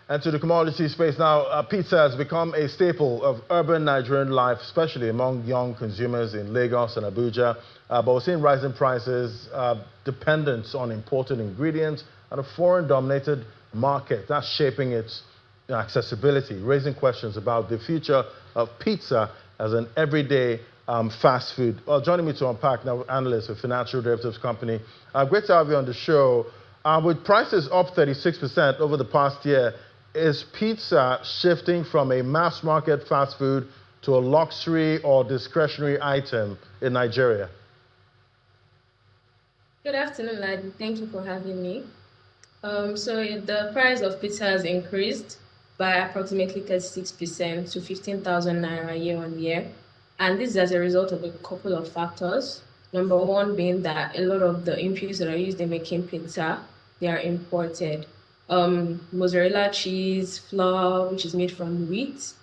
And to the commodity space now, pizza has become a staple of urban Nigerian life, especially among young consumers in Lagos and Abuja. But we're seeing rising prices, dependence on imported ingredients, and a foreign-dominated market that's shaping its accessibility, raising questions about the future of pizza as an everyday fast food. Well, joining me to unpack now, analyst of financial derivatives company. Great to have you on the show. With prices up 36% over the past year, is pizza shifting from a mass market fast food to a luxury or discretionary item in Nigeria? Good afternoon, lad. Thank you for having me. The price of pizza has increased by approximately 36% to 15,000 naira year on year. And this is as a result of a couple of factors. Number one being that a lot of the inputs that are used in making pizza, they are imported. Mozzarella cheese, flour, which is made from wheat,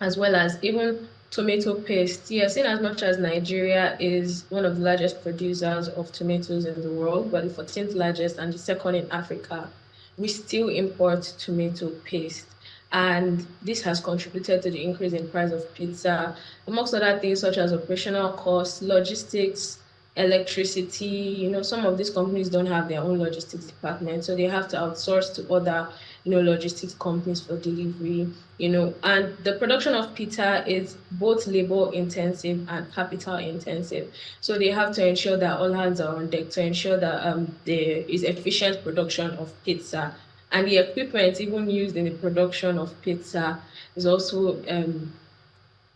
as well as even tomato paste. Yes, in as much as Nigeria is one of the largest producers of tomatoes in the world, but the 14th largest and the second in Africa, we still import tomato paste. And this has contributed to the increase in price of pizza, amongst other things such as operational costs, logistics, electricity. Some of these companies don't have their own logistics department, so they have to outsource to other logistics companies for delivery. And the production of pizza is both labor intensive and capital intensive, so they have to ensure that all hands are on deck to ensure that there is efficient production of pizza. And the equipment even used in the production of pizza is also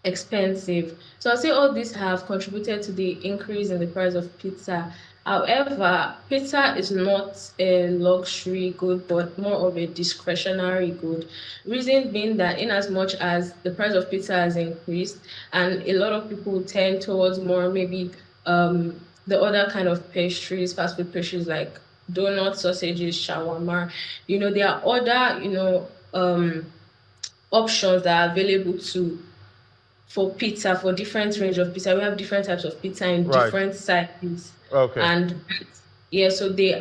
expensive. So I'll say all these have contributed to the increase in the price of pizza. However, pizza is not a luxury good, but more of a discretionary good. Reason being that in as much as the price of pizza has increased and a lot of people tend towards more maybe the other kind of pastries, fast food pastries like donuts, sausages, shawarma, there are other, options that are available for pizza, for different range of pizza. We have different types of pizza in different sizes. Okay. And yeah, so they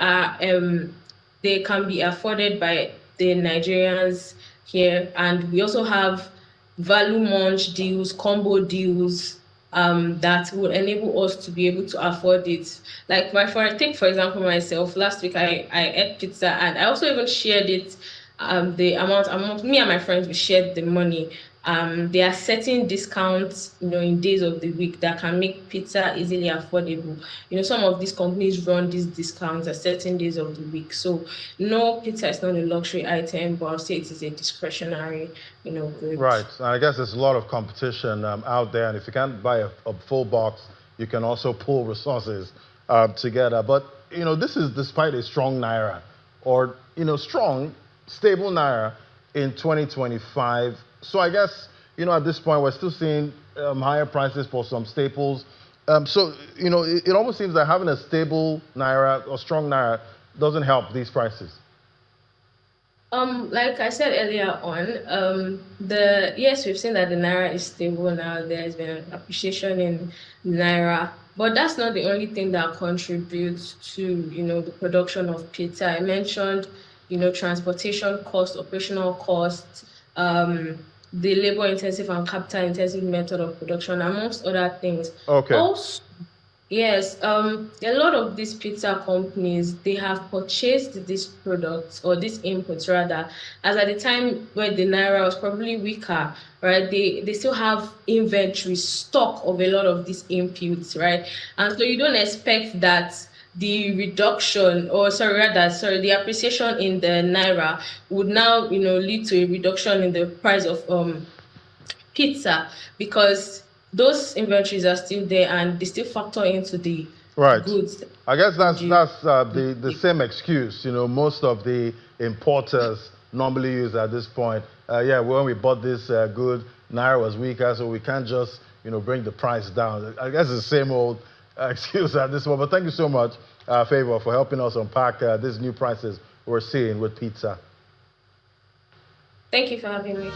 can be afforded by the Nigerians here. And we also have value munch deals, combo deals, that will enable us to be able to afford it. Like take for example myself, last week I ate pizza and I also even shared it, the amount among me and my friends, we shared the money. There are certain discounts, in days of the week that can make pizza easily affordable. Some of these companies run these discounts at certain days of the week. So no, pizza is not a luxury item, but I'll say it is a discretionary, good. Right. And I guess there's a lot of competition out there, and if you can't buy a full box, you can also pull resources together. But this is despite a strong naira, or strong, stable naira in 2025. So I guess, at this point, we're still seeing higher prices for some staples. It almost seems that having a stable naira or strong naira doesn't help these prices. Like I said earlier on, yes, we've seen that the naira is stable now. There's been an appreciation in naira, but that's not the only thing that contributes to the production of pizza. I mentioned transportation costs, operational costs, the labor-intensive and capital-intensive method of production, amongst other things. Okay. Also, yes, a lot of these pizza companies, they have purchased these products or these inputs rather, as at the time where the naira was probably weaker, right? They still have inventory stock of a lot of these inputs, right? And so you don't expect that the reduction, or the appreciation in the naira would now, lead to a reduction in the price of pizza, because those inventories are still there and they still factor into the goods. I guess that's the same excuse, most of the importers normally use at this point. When we bought this good, naira was weaker, so we can't just bring the price down. I guess it's the same old excuse at this one. But thank you so much, Favor, for helping us unpack these new prices we're seeing with pizza. Thank you for having me.